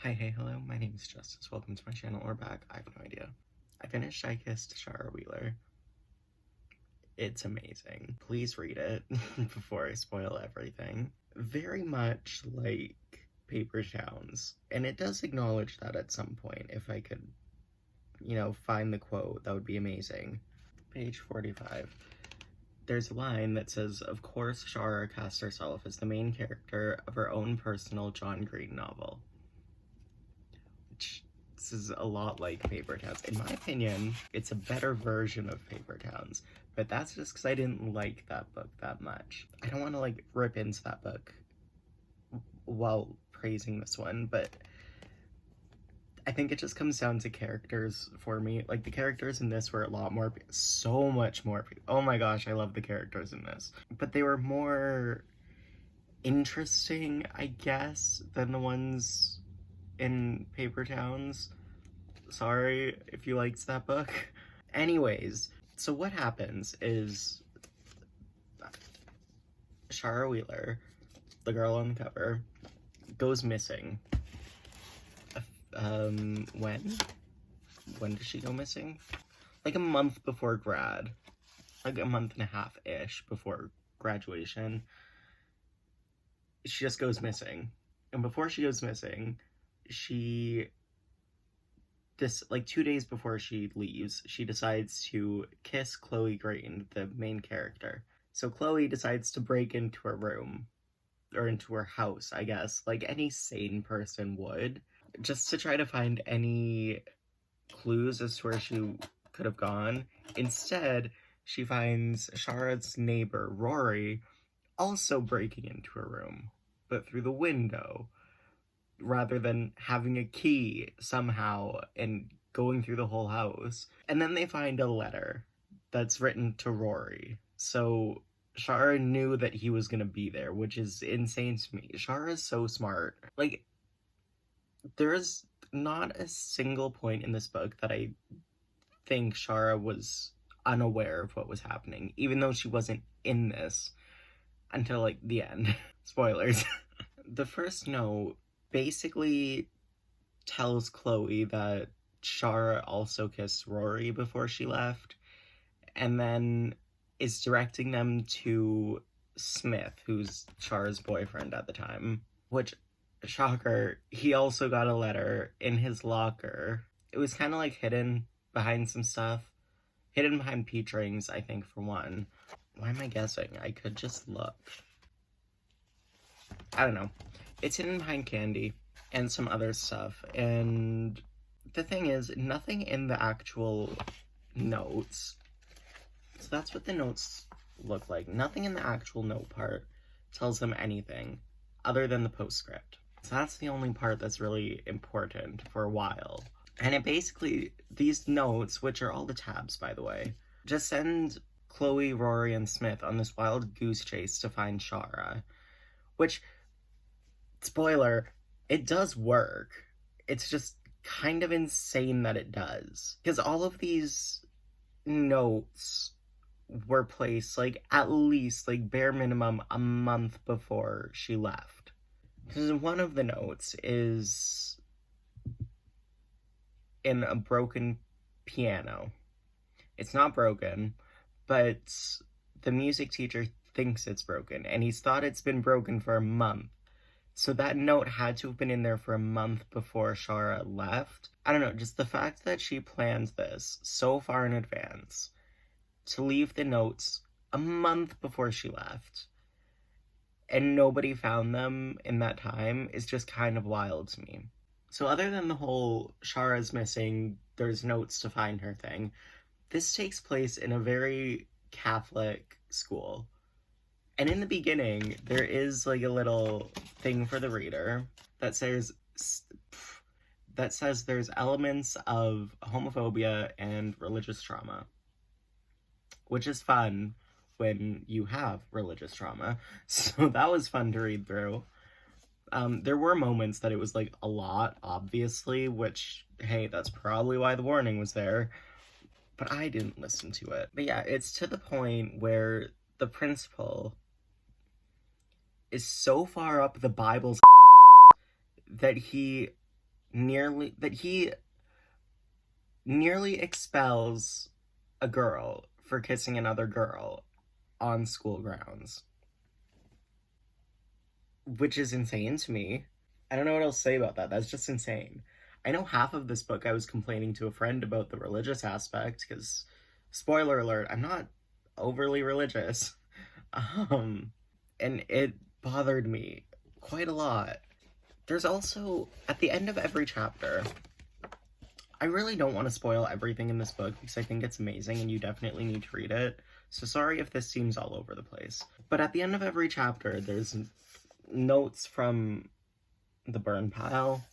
Hey, hello, my name is Justice. Welcome to my channel, or back, I have no idea. I finished I Kissed Shara Wheeler. It's amazing. Please read it before I spoil everything. Very much like Paper Towns, and it does acknowledge that at some point. If I could, find the quote, that would be amazing. Page 45. There's a line that says, "Of course, Shara cast herself as the main character of her own personal John Green novel." This is a lot like Paper Towns. In my opinion, it's a better version of Paper Towns, but that's just because I didn't like that book that much. I don't want to rip into that book while praising this one, but I think it just comes down to characters for me. The characters in this were a lot more, so much more, oh my gosh, I love the characters in this. But they were more interesting, I guess, than the ones in Paper Towns. Sorry if you liked that book. Anyways, so what happens is Shara Wheeler, the girl on the cover, goes missing. When does she go missing? Like a month before grad. Like a month and a half-ish before graduation. She just goes missing. And before she goes missing, she 2 days before she leaves, she decides to kiss Chloe Green, the main character. So Chloe decides to break into her room, or into her house, I guess, like any sane person would, just to try to find any clues as to where she could have gone. Instead, she finds Shara's neighbor, Rory, also breaking into her room, but through the window, rather than having a key somehow and going through the whole house. And then they find a letter that's written to Rory. So Shara knew that he was gonna be there, which is insane to me. Shara is so smart. There is not a single point in this book that I think Shara was unaware of what was happening, even though she wasn't in this until the end. Spoilers. The first note basically tells Chloe that Shara also kissed Rory before she left, and then is directing them to Smith, who's Shara's boyfriend at the time, which, shocker, he also got a letter in his locker. It was kind of hidden behind some stuff. Hidden behind peach rings, I think, for one. Why am I guessing? I could just look. I don't know. It's hidden behind candy and some other stuff, and the thing is, nothing in the actual notes, so that's what the notes look like. Nothing in the actual note part tells them anything other than the postscript. So that's the only part that's really important for a while. And it basically, these notes, which are all the tabs, by the way, just send Chloe, Rory, and Smith on this wild goose chase to find Shara, which, spoiler, it does work. It's just kind of insane that it does. Because all of these notes were placed, at least, bare minimum, a month before she left. Because one of the notes is in a broken piano. It's not broken, but the music teacher thinks it's broken, and he's thought it's been broken for a month. So that note had to have been in there for a month before Shara left. I don't know, just the fact that she planned this so far in advance to leave the notes a month before she left, and nobody found them in that time, is just kind of wild to me. So other than the whole Shara's missing, there's notes to find her thing, this takes place in a very Catholic school. And in the beginning, there is a little thing for the reader that says there's elements of homophobia and religious trauma, which is fun when you have religious trauma. So that was fun to read through. There were moments that it was a lot, obviously, which, hey, that's probably why the warning was there, but I didn't listen to it. But yeah, it's to the point where the principal is so far up the Bible's that he he nearly expels a girl for kissing another girl on school grounds, which is insane to me. I don't know what else to say about that. That's just insane. I know half of this book I was complaining to a friend about the religious aspect, because, spoiler alert, I'm not overly religious. Um, and it bothered me quite a lot. There's also, at the end of every chapter, I really don't want to spoil everything in this book because I think it's amazing and you definitely need to read it. So sorry if this seems all over the place. But at the end of every chapter, there's notes from the burn pile,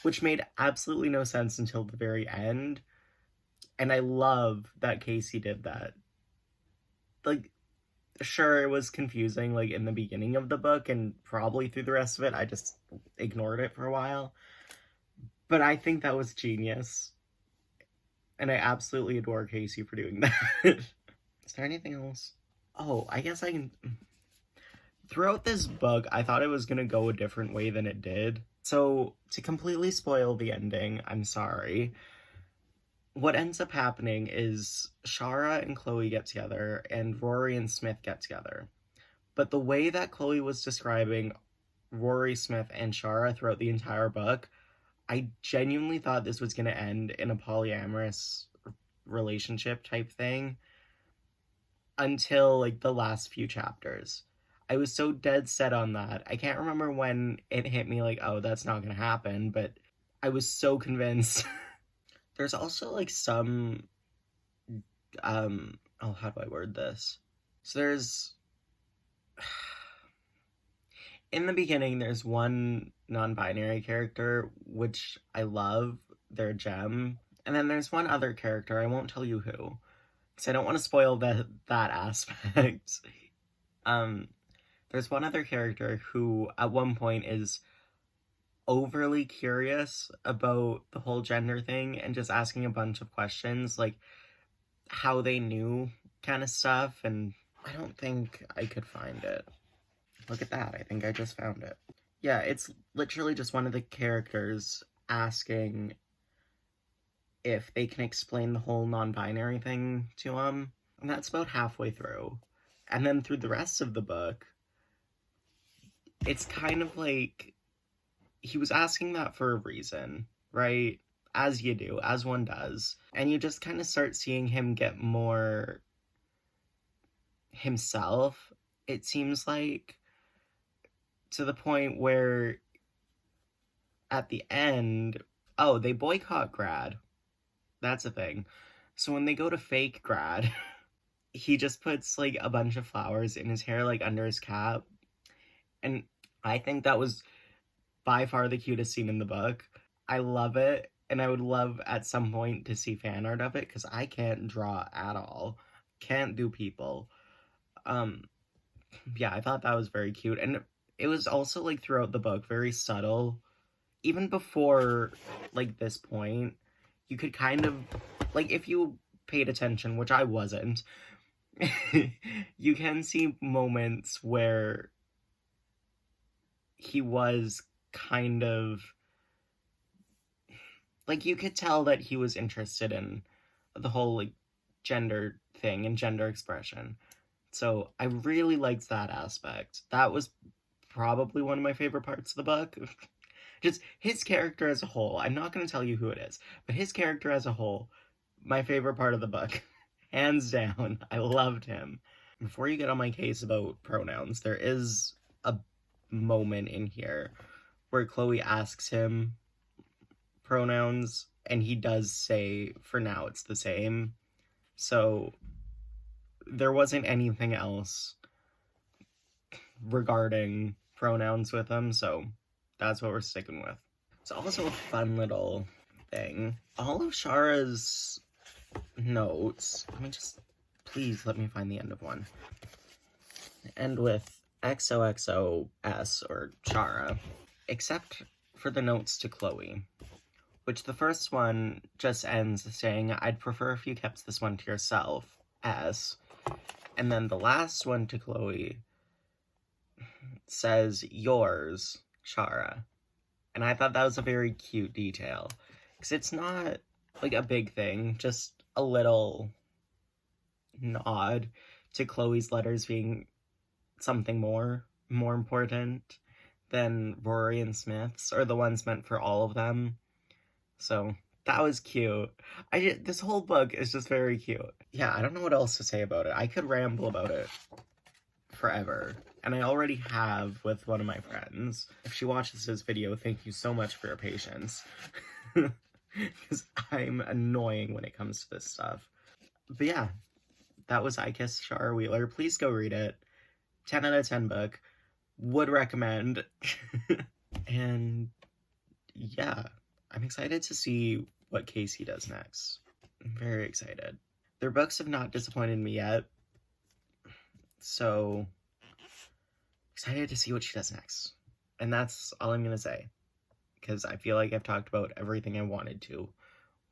which made absolutely no sense until the very end. And I love that Casey did that. Like, sure, it was confusing, like, in the beginning of the book, and probably through the rest of it, I just ignored it for a while. But I think that was genius. And I absolutely adore Casey for doing that. Is there anything else? Oh, I guess I can... Throughout this book, I thought it was going to go a different way than it did. So, to completely spoil the ending, I'm sorry. What ends up happening is Shara and Chloe get together, and Rory and Smith get together. But the way that Chloe was describing Rory, Smith, and Shara throughout the entire book, I genuinely thought this was going to end in a polyamorous relationship type thing until, like, the last few chapters. I was so dead set on that. I can't remember when it hit me, like, oh, that's not going to happen, but I was so convinced. There's also, like, some, how do I word this? So there's, in the beginning, there's one non-binary character, which I love. They're a gem. And then there's one other character, I won't tell you who, because I don't want to spoil that aspect. There's one other character who, at one point, is overly curious about the whole gender thing and just asking a bunch of questions, like how they knew kind of stuff, and I don't think I could find it. Look at that, I think I just found it. Yeah, it's literally just one of the characters asking if they can explain the whole non-binary thing to him, and that's about halfway through. And then through the rest of the book, it's kind of like he was asking that for a reason, right? As you do, as one does. And you just kind of start seeing him get more himself, it seems like, to the point where at the end, oh, they boycott grad. That's a thing. So when they go to fake grad, he just puts, like, a bunch of flowers in his hair, like, under his cap. And I think that was by far the cutest scene in the book. I love it, and I would love at some point to see fan art of it, because I can't draw at all. Can't do people. Yeah, I thought that was very cute. And it was also, like, throughout the book, very subtle. Even before, like, this point, you could kind of, like, if you paid attention, which I wasn't, you can see moments where he was kind of, like, you could tell that he was interested in the whole, like, gender thing and gender expression. So I really liked that aspect. That was probably one of my favorite parts of the book. Just his character as a whole. I'm not going to tell you who it is, but his character as a whole, my favorite part of the book. Hands down. I loved him. Before you get on my case about pronouns, there is a moment in here where Chloe asks him pronouns, and he does say, for now, it's the same. So there wasn't anything else regarding pronouns with him, so that's what we're sticking with. It's also a fun little thing. All of Shara's notes, please let me find the end of one. End with XOXOS, or Shara, except for the notes to Chloe, which the first one just ends saying, I'd prefer if you kept this one to yourself, S. And then the last one to Chloe says, yours, Shara. And I thought that was a very cute detail. Because it's not, like, a big thing, just a little nod to Chloe's letters being something more important than Rory and Smith's, or the ones meant for all of them. So that was cute. This whole book is just very cute. Yeah, I don't know what else to say about it. I could ramble about it forever, and I already have with one of my friends. If she watches this video, thank you so much for your patience. Because I'm annoying when it comes to this stuff. But yeah, that was I Kiss Shara Wheeler. Please go read it. 10 out of 10 book. Would recommend. And yeah, I'm excited to see what Casey does next. I'm very excited. Their books have not disappointed me yet, so excited to see what she does next. And that's all I'm gonna say, because I feel like I've talked about everything I wanted to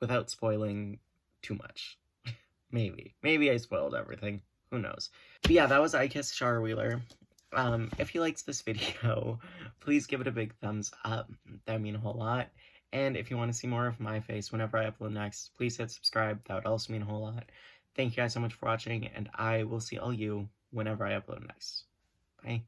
without spoiling too much. Maybe I spoiled everything. Who knows? But yeah, that was I Kiss Shara Wheeler. If you liked this video, please give it a big thumbs up. That would mean a whole lot. And if you want to see more of my face whenever I upload next, please hit subscribe. That would also mean a whole lot. Thank you guys so much for watching, and I will see all you whenever I upload next. Bye.